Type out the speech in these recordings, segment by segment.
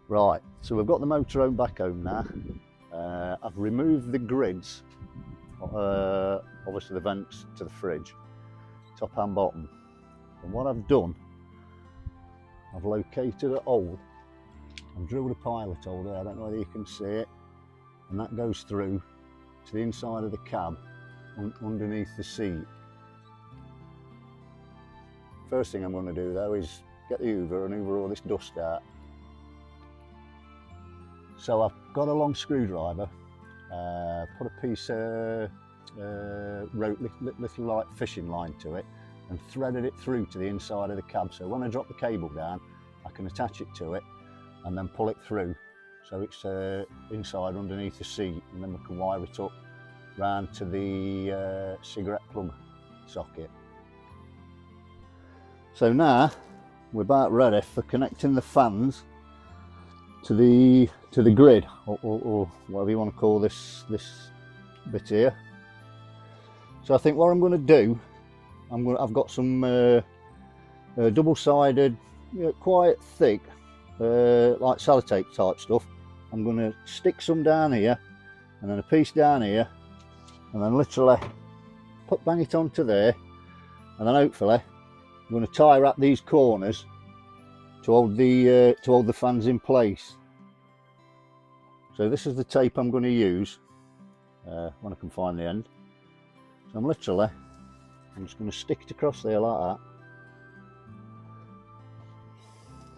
Right, so we've got the motorhome back home now. I've removed the grids, obviously the vents to the fridge, top and bottom. And what I've done, I've located a hole. I've drilled a pilot hole there, I don't know whether you can see it, and that goes through to the inside of the cab, underneath the seat. First thing I'm going to do though is get the hoover and hoover all this dust out. So I've got a long screwdriver, put a piece of little light fishing line to it and threaded it through to the inside of the cab, so when I drop the cable down I can attach it to it and then pull it through so it's inside underneath the seat, and then we can wire it up round to the cigarette plug socket. So now we're about ready for connecting the fans to the grid, or whatever you want to call this bit here. So I think what I'm going to do, I've got some double-sided, quite thick, like sellotape type stuff. I'm going to stick some down here, and then a piece down here, and then literally bang it onto there, and then hopefully I'm going to tie wrap these corners to hold the fans in place. So this is the tape I'm going to use when I can find the end. So I'm just going to stick it across there like that.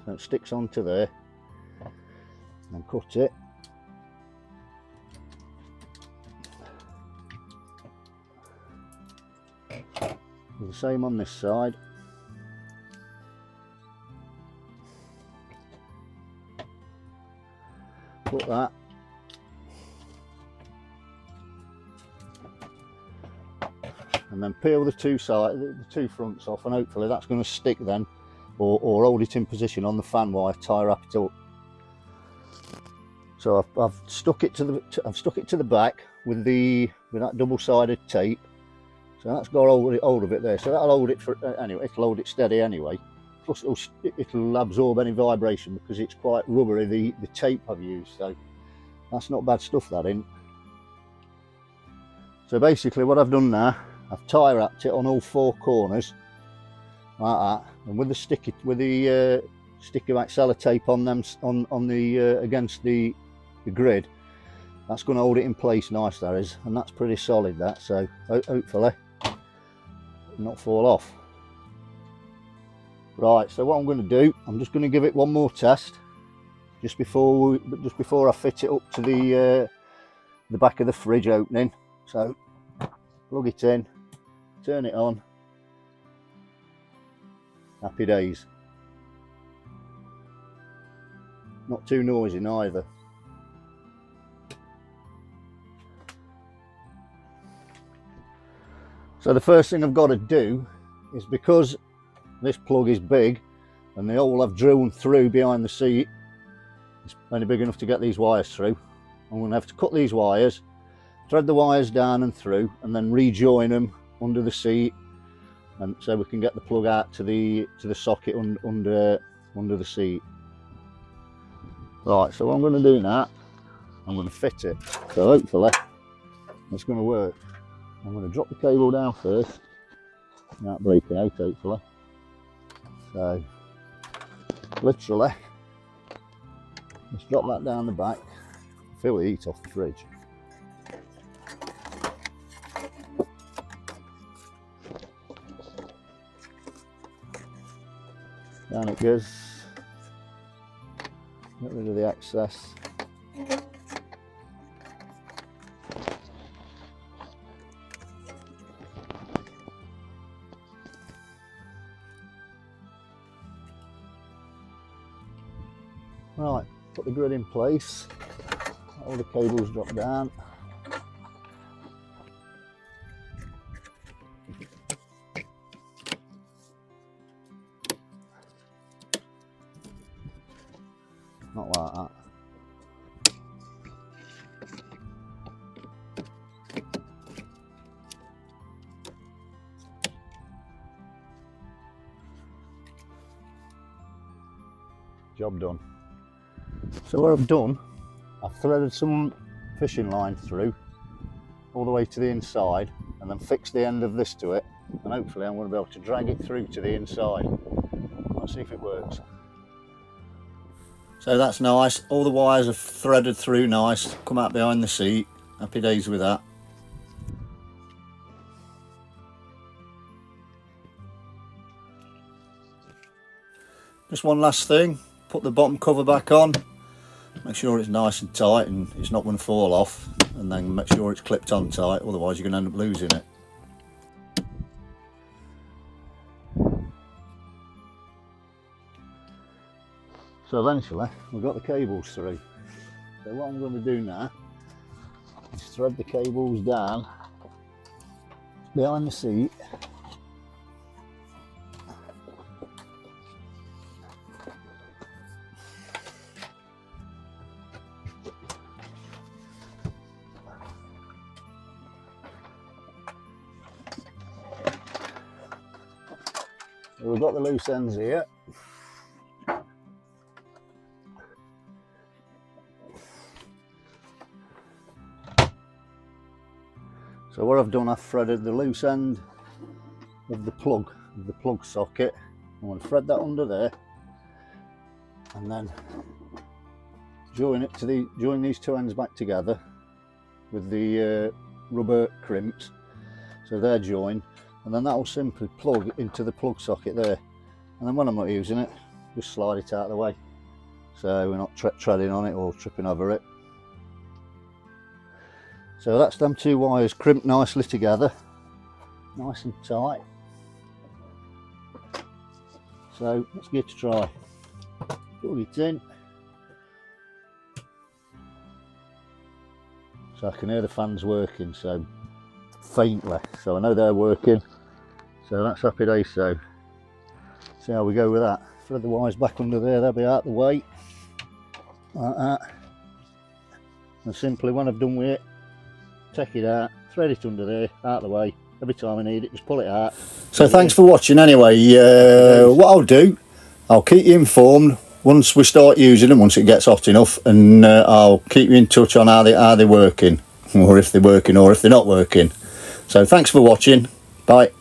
So it sticks onto there, and cut it. Do the same on this side. Put that. And then peel the two fronts off, and hopefully that's going to stick then, or hold it in position on the fan while I tie wrap it up. So I've stuck it to the back with that double-sided tape. So that's got hold of it there. So that'll hold it for anyway. It'll hold it steady anyway. Plus it'll absorb any vibration because it's quite rubbery, the tape I've used. So that's not bad stuff, that ain't. So basically what I've done now, I've tie wrapped it on all four corners like that, and with the sticky back sellotape on them on the against the grid, that's going to hold it in place nice, that is, and that's pretty solid, that. So hopefully not fall off. Right, so what I'm going to do, I'm just going to give it one more test just before I fit it up to the back of the fridge opening. So plug it in, turn it on, happy days. Not too noisy neither. So the first thing I've got to do is, because this plug is big and the hole I've drilled through behind the seat is only big enough to get these wires through, I'm going to have to cut these wires, thread the wires down and through, and then rejoin them under the seat, and so we can get the plug out to the socket under the seat. Right, so what I'm going to do now, I'm going to fit it. So hopefully it's going to work. I'm going to drop the cable down first, not break it out hopefully. So literally just drop that down the back, feel the heat off the fridge. Down it goes, get rid of the excess. Right, put the grid in place, all the cables drop down. Not like that. Job done. So what I've done, I've threaded some fishing line through all the way to the inside and then fixed the end of this to it, and hopefully I'm going to be able to drag it through to the inside. Let's see if it works. So that's nice, all the wires are threaded through nice, come out behind the seat, happy days with that. Just one last thing, put the bottom cover back on, make sure it's nice and tight and it's not going to fall off, and then make sure it's clipped on tight, otherwise you're going to end up losing it. So eventually we've got the cables through. So what I'm going to do now is thread the cables down behind the seat. So we've got the loose ends here. So what I've done, I've threaded the loose end of the plug socket. I'm going to thread that under there, and then join these two ends back together with the rubber crimps, so they're joined, and then that will simply plug into the plug socket there. And then when I'm not using it, just slide it out of the way, so we're not treading on it or tripping over it. So that's them two wires crimped nicely together, nice and tight. So let's give it a try. Plug it in. So I can hear the fans working, so faintly. So I know they're working. So that's happy days. So see how we go with that. Thread the wires back under there, they'll be out the way. Like that. And simply when I've done with it, take it out, thread it under there, out the way. Every time I need it, just pull it out. So thanks for watching anyway. What I'll do, I'll keep you informed once we start using them, once it gets hot enough, and I'll keep you in touch on how they're working, or if they're working or if they're not working. So thanks for watching. Bye.